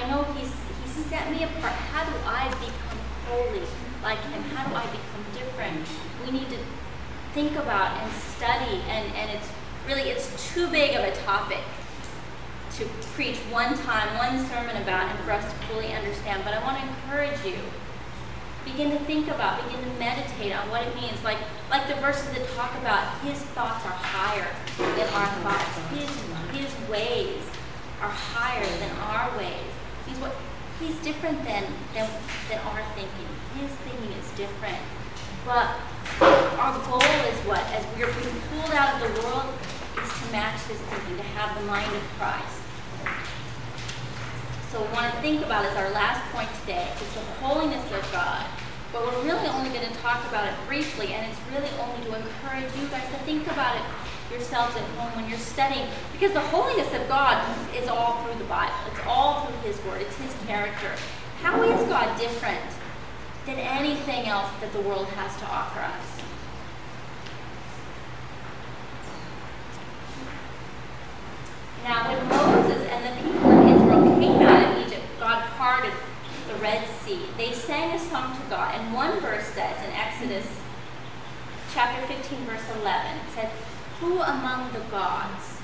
I know He's set me apart. How do I become holy like Him? How do I become different? We need to think about and study, and it's too big of a topic to preach one time, one sermon about, and for us to fully understand. But I want to encourage you. Begin to think about, begin to meditate on what it means. Like the verses that talk about His thoughts are higher than our thoughts. His ways are higher than our ways. He's different than our thinking. His thinking is different. But our goal is what? As we are being pulled out of the world, is to match His thinking, to have the mind of Christ. So we want to think about, as our last point today, is the holiness of God. But we're really only going to talk about it briefly, and it's really only to encourage you guys to think about it yourselves at home when you're studying. Because the holiness of God is all through the Bible. It's all through His Word. It's His character. How is God different than anything else that the world has to offer us? Now, when Moses and the people of Israel came out of Egypt, God parted the Red Sea. They sang a song to God. And one verse says in Exodus chapter 15, verse 11, it said, "Who among the gods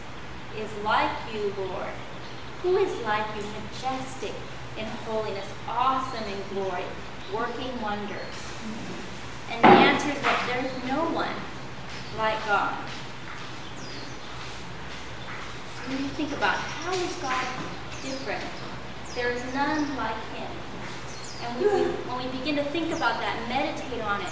is like you, Lord? Who is like you, majestic in holiness, awesome in glory, working wonders?" And the answer is that there is no one like God. So when you think about, how is God different? There is none like Him. And when we begin to think about that and meditate on it,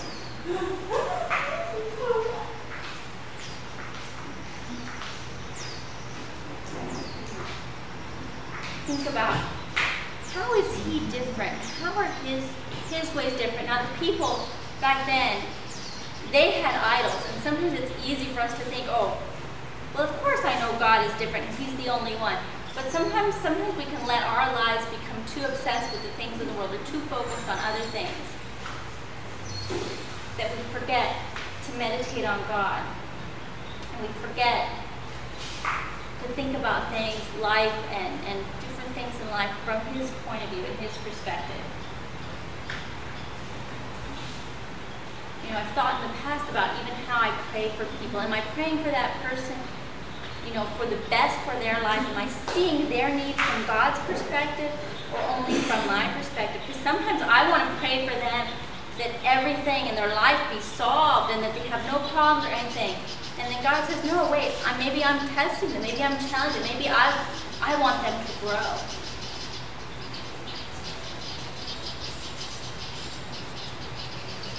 think about, how is He different? How are His ways different? Now, the people back then, they had idols, and sometimes it's easy for us to think, oh, well, of course I know God is different because He's the only one. But sometimes we can let our lives become too obsessed with the things of the world, or too focused on other things, that we forget to meditate on God. And we forget to think about things, life, and different things in life from His point of view and His perspective. You know, I've thought in the past about even how I pray for people. Am I praying for that person, you know, for the best for their life? Am I seeing their needs from God's perspective or only from my perspective? Because sometimes I want to pray for them that everything in their life be solved and that they have no problems or anything. And then God says, no, wait, maybe I'm testing them. Maybe I'm challenging them. Maybe I want them to grow.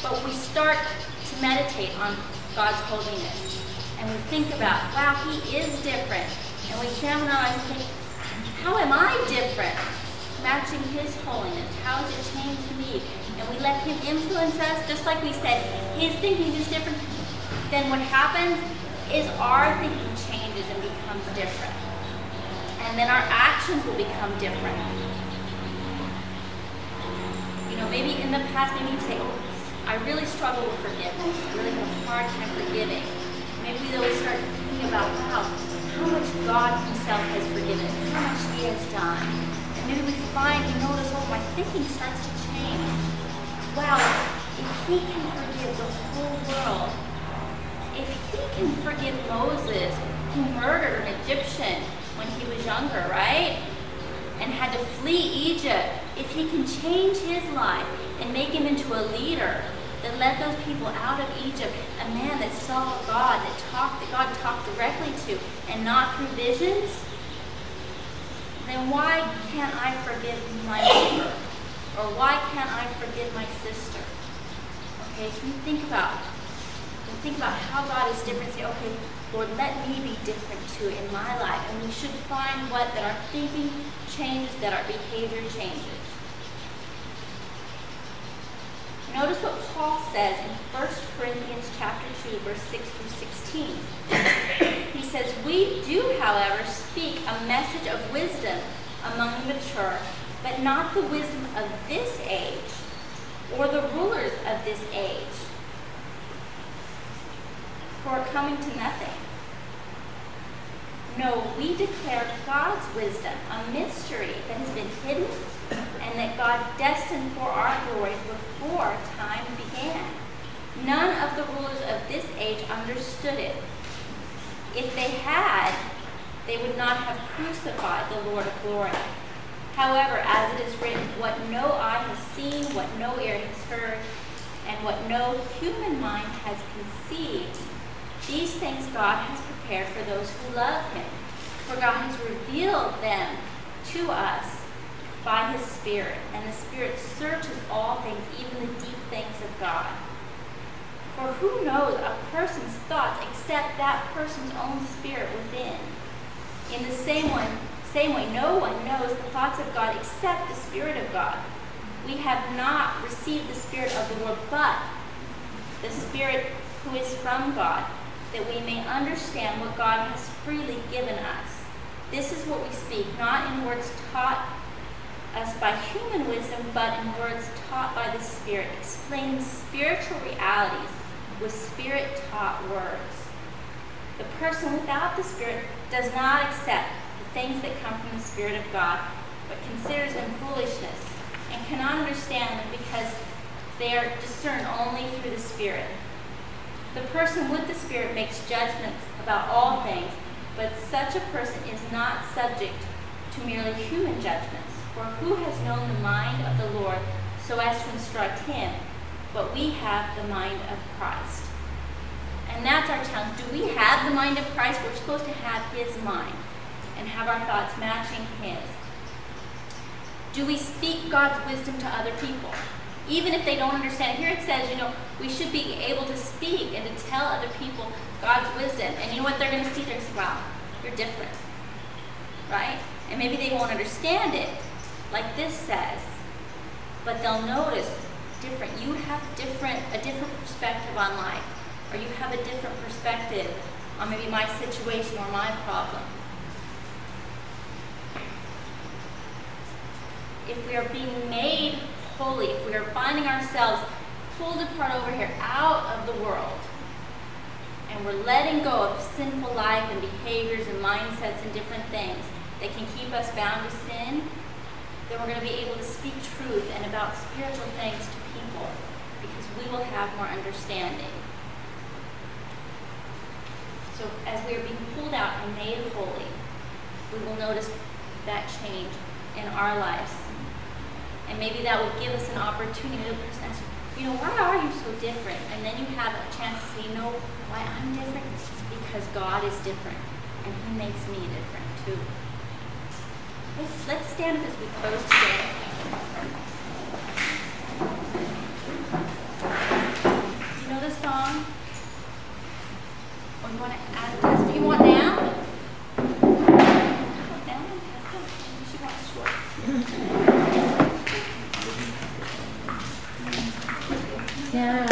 But we start to meditate on God's holiness. And we think about, wow, He is different. And we examine our lives and think, how am I different? Matching His holiness. How has it changed me? And we let Him influence us. Just like we said, His thinking is different. Then what happens is our thinking changes and becomes different. And then our actions will become different. You know, maybe in the past, maybe you say, oh, I really struggle with forgiveness. I really have a hard time forgiving. Maybe they'll start thinking about, wow, how much God Himself has forgiven, how much He has done. And maybe we notice, oh, my thinking starts to change. Wow, if He can forgive the whole world, if He can forgive Moses, who murdered an Egyptian when he was younger, right? And had to flee Egypt, if He can change his life and make him into a leader that led those people out of Egypt, a man that saw God, that God talked directly to, and not through visions, then why can't I forgive my neighbor? Or why can't I forgive my sister? Okay, so you think about how God is different. Say, okay, Lord, let me be different too in my life. And we should find that our thinking changes, that our behavior changes. Notice what Paul says in 1 Corinthians chapter 2, verse 6 through 16. He says, we do, however, speak a message of wisdom among the mature, but not the wisdom of this age or the rulers of this age, who are coming to nothing. No, we declare God's wisdom, a mystery that has been hidden and that God destined for our glory before time began. None of the rulers of this age understood it. If they had, they would not have crucified the Lord of glory. However, as it is written, what no eye has seen, what no ear has heard, and what no human mind has conceived, these things God has prepared for those who love him. For God has revealed them to us by his Spirit, and the Spirit searches all things, even the deep things of God. For who knows a person's thoughts except that person's own spirit within? In the same way, no one knows the thoughts of God except the Spirit of God. We have not received the Spirit of the world, but the Spirit who is from God, that we may understand what God has freely given us. This is what we speak, not in words taught us by human wisdom, but in words taught by the Spirit, explaining spiritual realities with Spirit-taught words. The person without the Spirit does not accept the things that come from the Spirit of God, but considers them foolishness, and cannot understand them because they are discerned only through the Spirit. The person with the Spirit makes judgments about all things, but such a person is not subject to merely human judgments. For who has known the mind of the Lord so as to instruct him? But we have the mind of Christ. And that's our challenge. Do we have the mind of Christ? We're supposed to have his mind and have our thoughts matching his. Do we speak God's wisdom to other people? Even if they don't understand. Here it says, we should be able to speak and to tell other people God's wisdom. And you know what they're going to see? They're going to say, wow, you're different. Right? And maybe they won't understand it, like this says. But they'll notice different. You have a different perspective on life. Or you have a different perspective on maybe my situation or my problem. If we are being made holy, if we are finding ourselves pulled apart over here out of the world, and we're letting go of sinful life and behaviors and mindsets and different things that can keep us bound to sin, then we're going to be able to speak truth and about spiritual things to people because we will have more understanding. So as we are being pulled out and made holy, we will notice that change in our lives. And maybe that will give us an opportunity to ask, why are you so different? And then you have a chance to say, why I'm different? Because God is different, and he makes me different too. Let's stand up as we close today. You know the song? Or you want to add this? Do you want now? Now? She wants short. Yeah.